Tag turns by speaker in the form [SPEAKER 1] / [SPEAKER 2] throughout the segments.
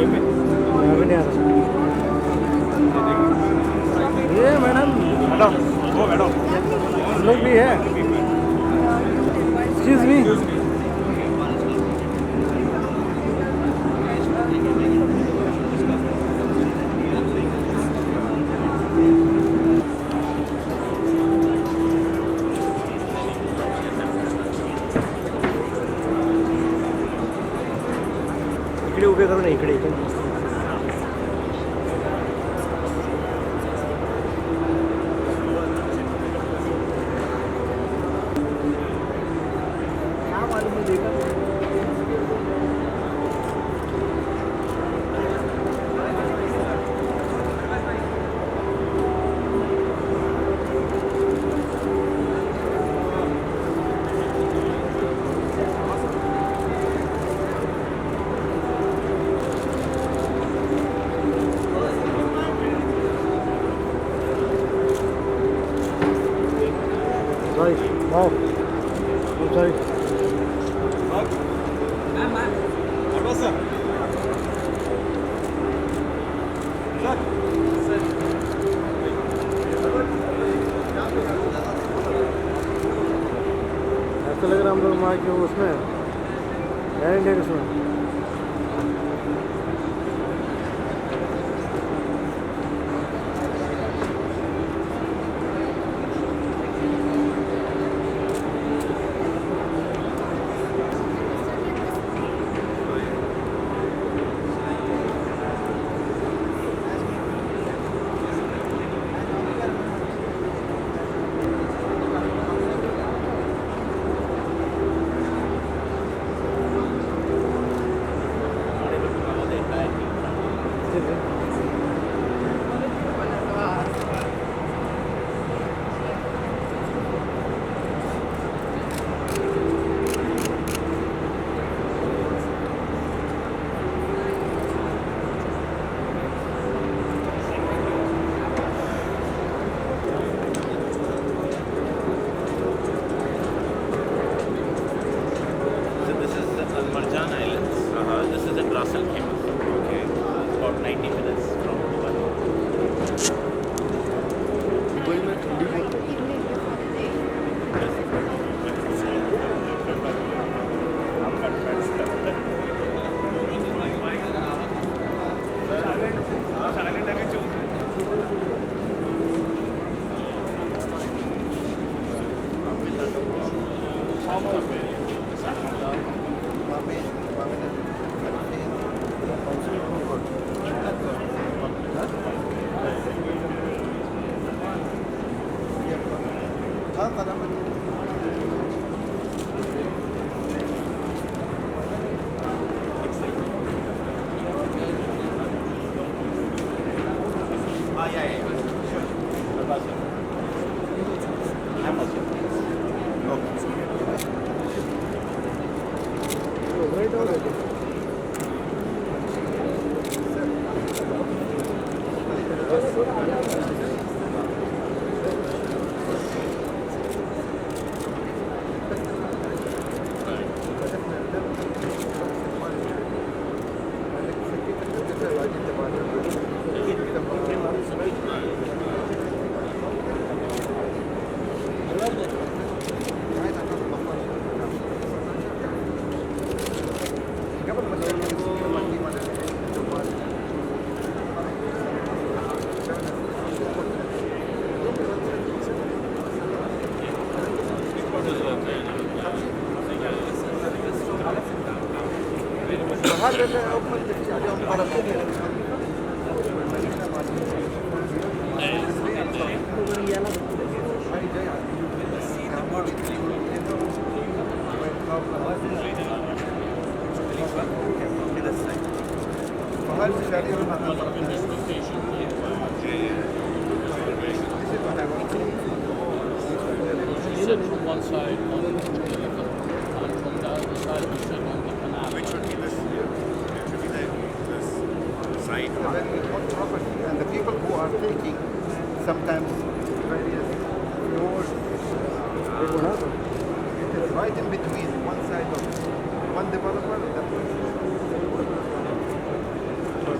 [SPEAKER 1] अभी नहीं आ रहा ये मैडम। हेलो वो मैडम हम लोग भी है। Excuse me. इकडे उभे करू ना इकडे इकडे sorry wow I'm sorry ऐसा लग रहा हम लोग वहाँ क्यों उसमें एयर इंडिया के उसमें
[SPEAKER 2] Marjan Islands. This is at Ras Al Khaimah. Okay. About 90 minutes from Dubai. Sit from one side on the vehicle, and from the other side you sit on the canal.
[SPEAKER 3] Which would be this? Which would be this side?
[SPEAKER 4] Very hot property, and the people who are taking sometimes various floors. It is right in between one side of one developer and that one.
[SPEAKER 2] Good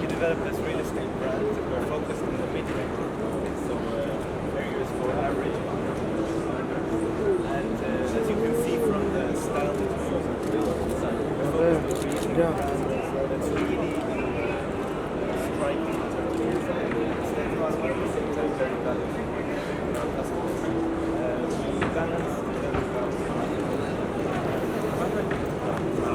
[SPEAKER 5] We developed this real estate brand. We're focused on the mid-range, so areas for average income. And as you can see from the style that we use, we're focused on creating a brand that's really striking in terms of aesthetic, but at the same time very valuable for our customers. We balance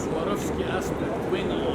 [SPEAKER 2] Swarovski aspect wingy.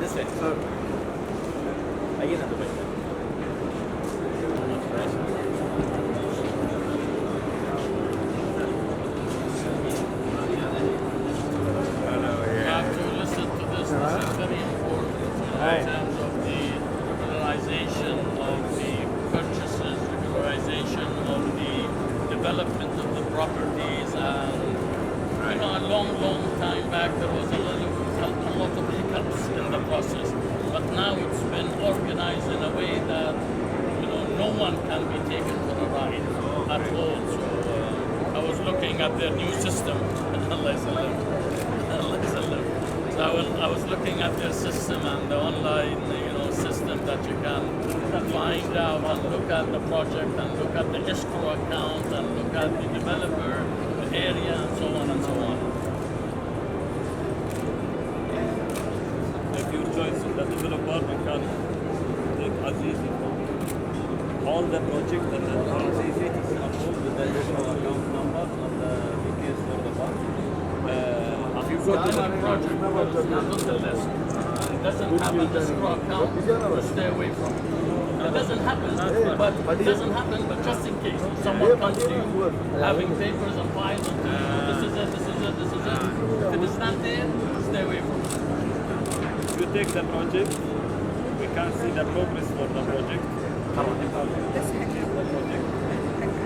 [SPEAKER 2] This way.
[SPEAKER 5] Ahí está tu mesa.
[SPEAKER 2] You have to listen to this. This is very important in terms of the regularization of the purchases, regularization of the development of the properties, and a long time back there was a lot of hiccups in the process, but now it's been organized in a way that no one can be taken for a ride at all. So I was looking at their new system. So I was looking at their system and the online system that you can find out and look at the project and look at the escrow account and look at the developer, the area, and so on and so on.
[SPEAKER 6] If your choice of the developer, you can take as easy all the projects and then as easy to approve with the escrow account number and the details for the bank.
[SPEAKER 2] If you go to that project, it's not on the list. It doesn't have an escrow account, stay away from it. It doesn't happen, but just in case someone comes to you having papers and files and this is it. If it is not there, stay away from it.
[SPEAKER 6] If you take the project, we can see the progress for the project.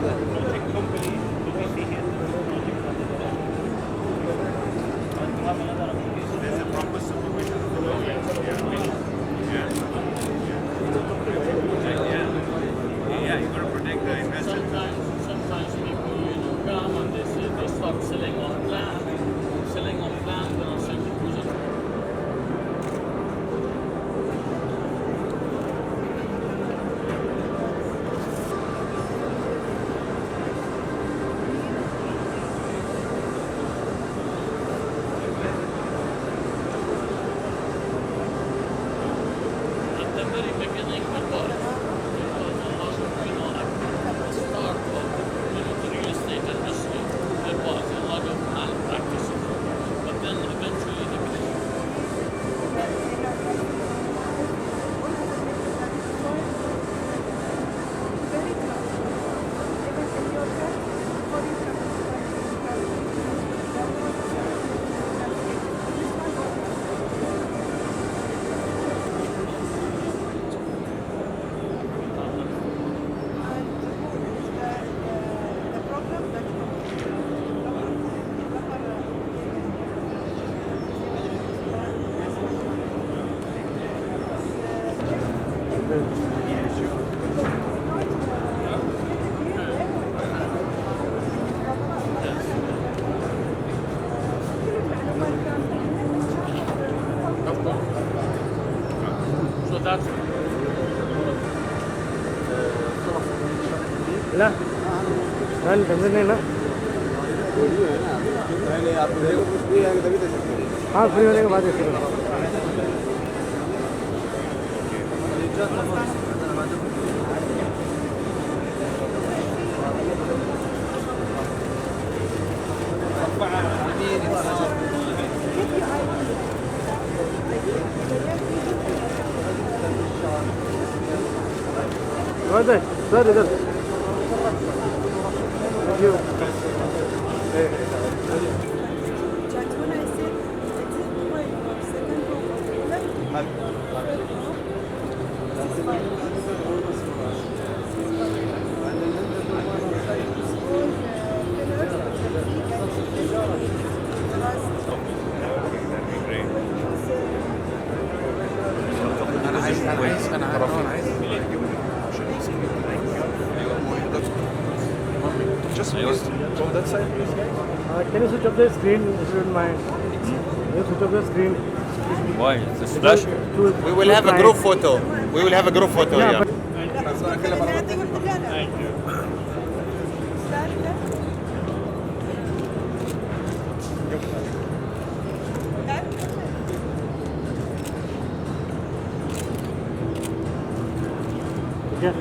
[SPEAKER 6] Project company to be seen here. And you have another application.
[SPEAKER 3] There's a proper supervision of the project. Yeah, you gotta protect the investors.
[SPEAKER 2] Sometimes people, come and they start selling on plan, then I'll send you to the
[SPEAKER 1] done tension नहीं ना।
[SPEAKER 3] पहले आप free आएंगे तभी तो सकते हैं।
[SPEAKER 1] हाँ फ्री होने के बाद ऐसे करो। सर इधर thank you.
[SPEAKER 7] Just when I said, second
[SPEAKER 3] Just from that side, please, guys.
[SPEAKER 1] Can you switch off the screen if you don't mind? Can you switch off the screen?
[SPEAKER 6] Why? It's a splash.
[SPEAKER 4] We will have a group photo. We will have a group photo
[SPEAKER 1] Yeah,
[SPEAKER 4] here.
[SPEAKER 1] but yeah.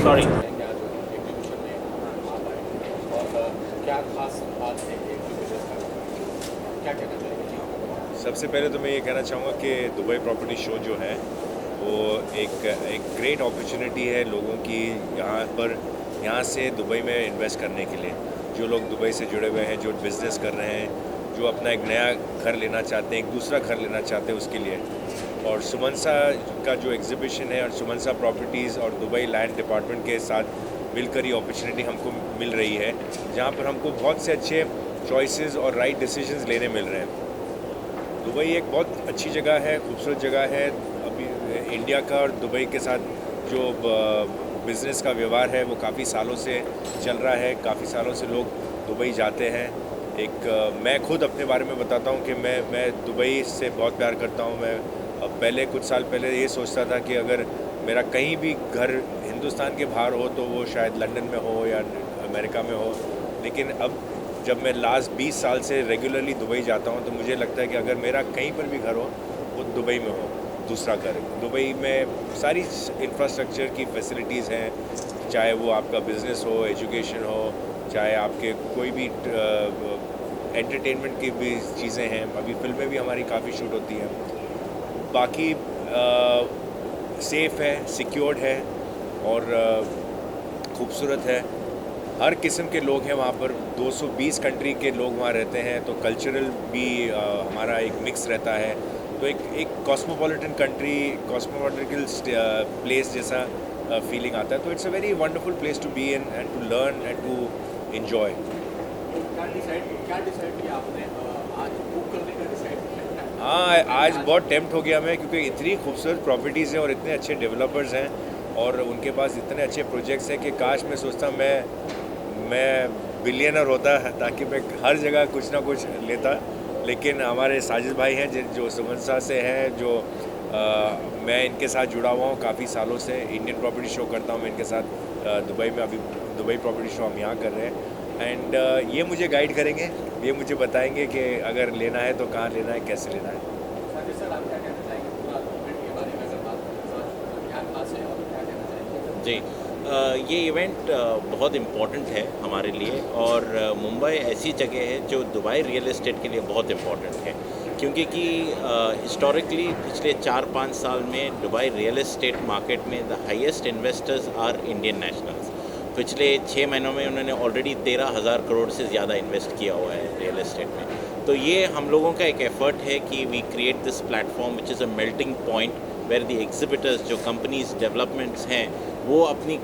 [SPEAKER 6] Sorry.
[SPEAKER 8] सबसे पहले तो मैं ये कहना चाहूँगा कि Dubai property show जो है वो एक ग्रेट अपॉर्चुनिटी है लोगों की यहाँ से दुबई में इन्वेस्ट करने के लिए। जो लोग दुबई से जुड़े हुए हैं, जो बिज़नेस कर रहे हैं, जो अपना एक नया घर लेना चाहते हैं, एक दूसरा घर लेना चाहते हैं, उसके लिए। और सुमनसा का जो एग्जीबिशन है और सुमनसा प्रॉपर्टीज़ और दुबई लैंड डिपार्टमेंट के साथ मिलकर ये अपॉर्चुनिटी हमको मिल रही है, जहाँ पर हमको बहुत से अच्छे चॉइसेस और राइट डिसीजंस लेने मिल रहे हैं। दुबई एक बहुत अच्छी जगह है, खूबसूरत जगह है। अभी इंडिया का और दुबई के साथ जो बिज़नेस का व्यवहार है वो काफ़ी सालों से चल रहा है। काफ़ी सालों से लोग दुबई जाते हैं। मैं खुद अपने बारे में बताता हूँ कि मैं दुबई से बहुत प्यार करता हूँ। मैं पहले कुछ साल पहले ये सोचता था कि अगर मेरा कहीं भी घर हिंदुस्तान के बाहर हो तो वो शायद लंदन में हो या अमेरिका में हो, लेकिन अब जब मैं लास्ट 20 साल से रेगुलरली दुबई जाता हूँ तो मुझे लगता है कि अगर मेरा कहीं पर भी घर हो वो दुबई में हो, दूसरा घर। दुबई में सारी इंफ्रास्ट्रक्चर की फैसिलिटीज़ हैं, चाहे वो आपका बिज़नेस हो, एजुकेशन हो, चाहे आपके कोई भी एंटरटेनमेंट की भी चीज़ें हैं। अभी फिल्में भी हमारी काफ़ी शूट होती हैं। बाकी सेफ़ है, सिक्योर्ड है और खूबसूरत है। हर किस्म के लोग हैं वहाँ पर। 220 कंट्री के लोग वहाँ रहते हैं, तो कल्चरल भी हमारा एक मिक्स रहता है। तो एक कॉस्मोपॉलिटन कंट्री, कॉस्मोपॉलिटन प्लेस जैसा फीलिंग आता है। तो it's a very wonderful place to be in and to learn and to enjoy.
[SPEAKER 2] क्या डिसाइड किया आपने आज बुक करने का डिसाइड किया?
[SPEAKER 8] हाँ, आज बहुत टेम्प्ट हो गया मैं, क्योंकि इतनी खूबसूरत प्रॉपर्टीज़ हैं और इतने अच्छे डेवलपर्स हैं और उनके पास इतने अच्छे प्रोजेक्ट्स हैं कि काश मैं सोचता मैं बिलियनर होता ताकि मैं हर जगह कुछ ना कुछ लेता। लेकिन हमारे साजिद भाई हैं जो सुमनसा से हैं, जो मैं इनके साथ जुड़ा हुआ हूँ काफ़ी सालों से। इंडियन प्रॉपर्टी शो करता हूँ मैं इनके साथ दुबई में। अभी दुबई प्रॉपर्टी शो हम यहाँ कर रहे हैं एंड ये मुझे गाइड करेंगे, ये मुझे बताएंगे कि अगर लेना है तो कहाँ लेना है, कैसे लेना है।
[SPEAKER 2] सर आप क्या कहना चाहेंगे पूरा इवेंट के बारे में? अगर बात क्या खास है और क्या कहना चाहेंगे?
[SPEAKER 9] जी, ये इवेंट बहुत इम्पॉर्टेंट है हमारे लिए और मुंबई ऐसी जगह है जो दुबई रियल एस्टेट के लिए बहुत इम्पॉर्टेंट है, क्योंकि कि हिस्टोरिकली पिछले 4-5 साल में दुबई रियल एस्टेट मार्केट में the highest investors are Indian nationals. पिछले 6 महीनों में उन्होंने ऑलरेडी 13,000 करोड़ से ज़्यादा इन्वेस्ट किया हुआ है रियल एस्टेट में। तो ये हम लोगों का एक एफर्ट है कि we create this platform which is a melting point where the exhibitors, जो कंपनीज डेवलपमेंट्स हैं, वो अपनी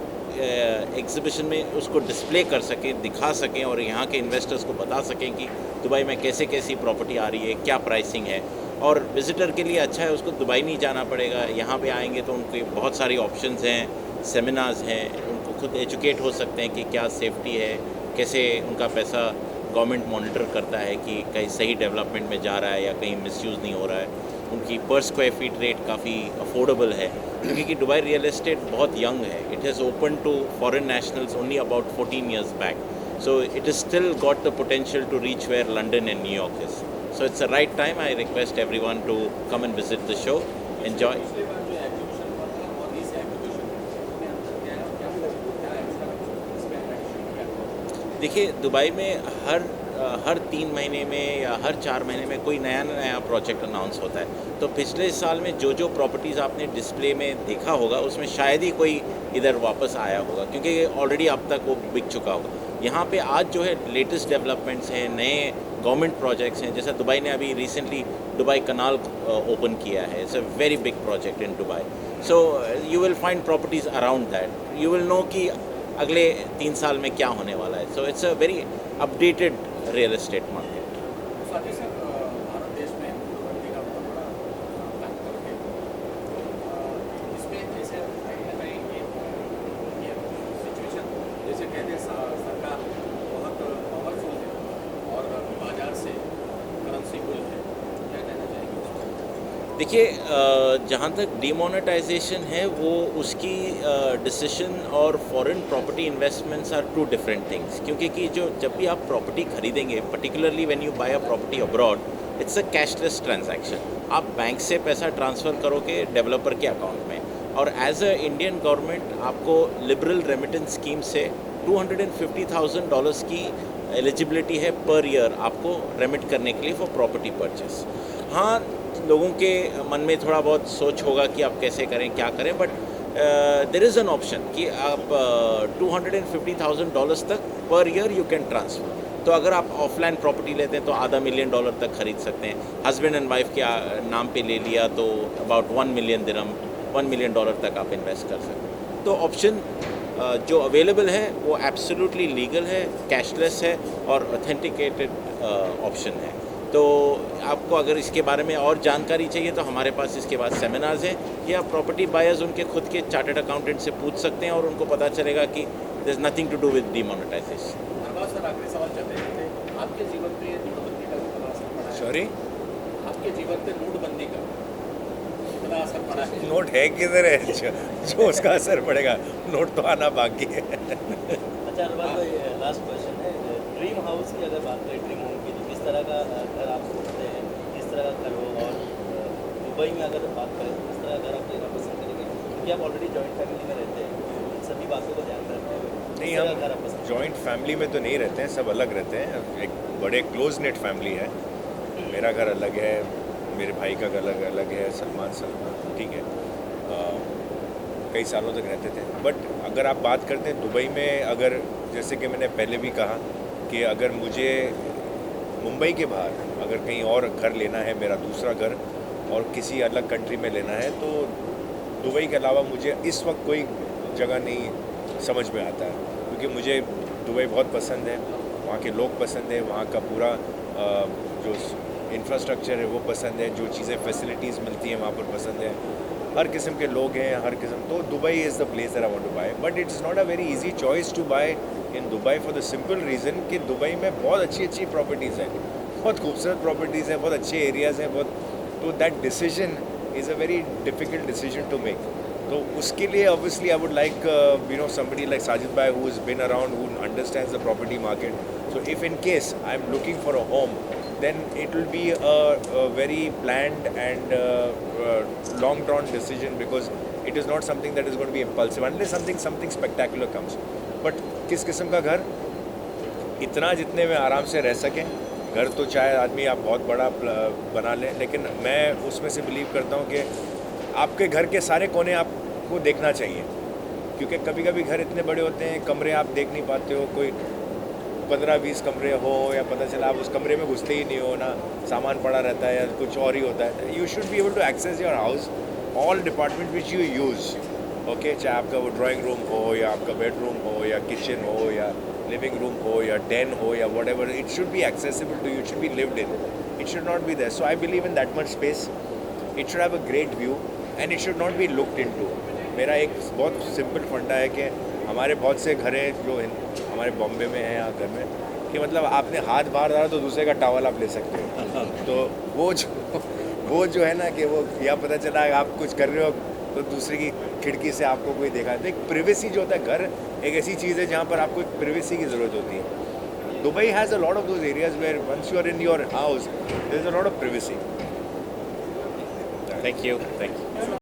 [SPEAKER 9] एग्जीबिशन में उसको डिस्प्ले कर सकें, दिखा सकें और यहाँ के इन्वेस्टर्स को बता सकें कि दुबई में कैसे कैसी प्रॉपर्टी आ रही है, क्या प्राइसिंग है। और विजिटर के लिए अच्छा है, उसको दुबई नहीं जाना पड़ेगा, यहाँ पे आएंगे तो उनके बहुत सारी ऑप्शंस हैं, सेमिनार्स हैं, उनको खुद एजुकेट हो सकते हैं कि क्या सेफ्टी है, कैसे उनका पैसा गवर्नमेंट मॉनिटर करता है कि कहीं सही डेवलपमेंट में जा रहा है या कहीं मिसयूज़ नहीं हो रहा है। उनकी पर स्क्वायर फीट रेट काफ़ी अफोर्डेबल है, क्योंकि कि दुबई रियल एस्टेट बहुत यंग है। It has open to foreign nationals only about 14 years back, so it is still got the potential to reach where London and New York is. So it's a right time. I request everyone to come and visit the show, enjoy. देखिए, Dubai में हर 3 महीने में या हर 4 महीने में कोई नया प्रोजेक्ट अनाउंस होता है। तो पिछले साल में जो प्रॉपर्टीज़ आपने डिस्प्ले में देखा होगा उसमें शायद ही कोई इधर वापस आया होगा, क्योंकि ऑलरेडी अब तक वो बिक चुका होगा। यहाँ पे आज जो है लेटेस्ट डेवलपमेंट्स हैं, नए गवर्नमेंट प्रोजेक्ट्स हैं। जैसा दुबई ने अभी रिसेंटली दुबई कनाल ओपन किया है, it's a very big project in Dubai. So you will find properties around that, you will know कि अगले 3 साल में क्या होने वाला है। So it's a very updated real estate market.
[SPEAKER 3] साथ ही साथ भारत देश में नोटबंदी का बहुत बड़ा फैक्टर है। इसमें जैसे कहीं ना कहीं ये सिचुएशन, जैसे कहते हैं सरकार बहुत पावरफुल है और बाजार से करेंसी गुल है, क्या कहना चाहेंगे उसको?
[SPEAKER 9] देखिए, जहाँ तक डिमोनेटाइजेशन है वो उसकी डिसीजन और foreign property investments are 2 different things. क्योंकि कि जब भी आप प्रॉपर्टी खरीदेंगे, particularly when you buy a property abroad, it's a cashless transaction. आप बैंक से पैसा ट्रांसफ़र करोगे डेवलपर के अकाउंट में, और एज अ इंडियन गवर्नमेंट आपको लिबरल रेमिटेंस स्कीम से $250,000 की एलिजिबिलिटी है पर ईयर आपको रेमिट करने के लिए फॉर प्रॉपर्टी परचेस। हाँ, लोगों के मन में थोड़ा बहुत सोच होगा कि आप कैसे करें, क्या करें, but there is an option कि आप $250,000 तक per year you can transfer. तो अगर आप ऑफलाइन प्रॉपर्टी लेते हैं तो $500,000 million तक खरीद सकते हैं। हस्बैंड एंड वाइफ के नाम पे ले लिया तो अबाउट $1 million dirham, $1 million तक आप इन्वेस्ट कर सकते हैं। तो ऑप्शन जो अवेलेबल है वो एब्सोल्युटली लीगल है, कैशलेस है और ऑथेंटिकेटेड ऑप्शन है। तो आपको अगर इसके बारे में और जानकारी चाहिए तो हमारे पास इसके बाद सेमिनार्स हैं, या प्रॉपर्टी बायर्स उनके खुद के चार्टर्ड अकाउंटेंट से पूछ सकते हैं और उनको पता चलेगा कि there is nothing to do with demonetization.
[SPEAKER 3] धन्यवाद सर, आखिरी सवाल चलते हैं, आपके जीवन पे नोटबंदी का कितना असर पड़ा है?
[SPEAKER 8] सॉरी,
[SPEAKER 3] आपके जीवन पे नोटबंदी का कितना असर पड़ा है?
[SPEAKER 8] नोट है किधर है जो उसका असर पड़ेगा? नोट तो आना बाकी है।
[SPEAKER 6] अच्छा, लास्ट क्वेश्चन है, ड्रीम हाउस की अगर बात करें, ड्रीम होम की, तो किस तरह का घर आप सोचते हैं, किस तरह का घर हो? और दुबई में अगर बात करें तो किस तरह का घर आप लेना पसंद करेंगे? क्योंकि आप ऑलरेडी जॉइंट फैमिली में रहते हैं, इन सभी बातों को ध्यान रखते हुए
[SPEAKER 8] नहीं, हम जॉइंट फैमिली में तो नहीं रहते हैं, सब अलग रहते हैं। एक बड़े क्लोज नेट फैमिली है। मेरा घर अलग है, मेरे भाई का घर अलग है, सलमान, ठीक है। कई सालों तक रहते थे। बट अगर आप बात करते हैं दुबई में, अगर जैसे कि मैंने पहले भी कहा कि अगर मुझे मुंबई के बाहर अगर कहीं और घर लेना है, मेरा दूसरा घर, और किसी अलग कंट्री में लेना है, तो दुबई के अलावा मुझे इस वक्त कोई जगह नहीं समझ में आता है। क्योंकि मुझे दुबई बहुत पसंद है, वहाँ के लोग पसंद है, वहाँ का पूरा जो इंफ्रास्ट्रक्चर है वो पसंद है, जो चीज़ें फैसिलिटीज़ मिलती हैं वहाँ पर पसंद है, हर किस्म के लोग हैं, हर किस्म। तो Dubai is the place that I want to buy, but it's not a very easy choice to buy in Dubai for the simple reason कि दुबई में बहुत अच्छी प्रॉपर्टीज़ हैं, बहुत खूबसूरत प्रॉपर्टीज़ हैं, बहुत अच्छे एरियाज़ हैं, बहुत। तो that decision is a very difficult decision to make. तो उसके लिए obviously I would like somebody like Sajid Bhai who has been around, who understands the property market. So if in case I'm looking for a home, then it will be a very planned and long drawn decision, because it is not something that is going to be impulsive unless something spectacular comes. But किस किस्म का घर, इतना जितने में आराम से रह सकें, घर तो चाहे आदमी आप बहुत बड़ा बना लें, लेकिन मैं उसमें से बिलीव करता हूँ कि आपके घर के सारे कोने आपको देखना चाहिए, क्योंकि कभी कभी घर इतने बड़े होते हैं, कमरे आप देख नहीं पाते हो, कोई 15-20 कमरे हो या पता चला आप उस कमरे में घुसते ही नहीं हो ना, सामान पड़ा रहता है या कुछ और ही होता है. You should be able to access your house all department which you use. Okay, चाहे आपका वो ड्राइंग रूम हो या आपका बेडरूम हो या किचन हो या लिविंग रूम हो या den हो या whatever, it should be accessible to you, it should be lived in, it should not be there. So I believe in that much space. It should have a great view and it should not be looked into. मेरा एक बहुत simple फंडा है कि हमारे बहुत से घर हैं जो हमारे बॉम्बे में हैं या घर में, कि मतलब आपने हाथ बाहर डाला तो दूसरे का टॉवल आप ले सकते हो. तो वो जो है ना कि वो या पता चला आप कुछ कर रहे हो तो दूसरे की खिड़की से आपको कोई देखा. तो एक प्रिवेसी जो होता है, घर एक ऐसी चीज़ है जहाँ पर आपको एक प्रिवेसी की ज़रूरत होती है. Dubai has a lot of those areas where once you are in your house there is a lot of privacy.
[SPEAKER 9] Thank you.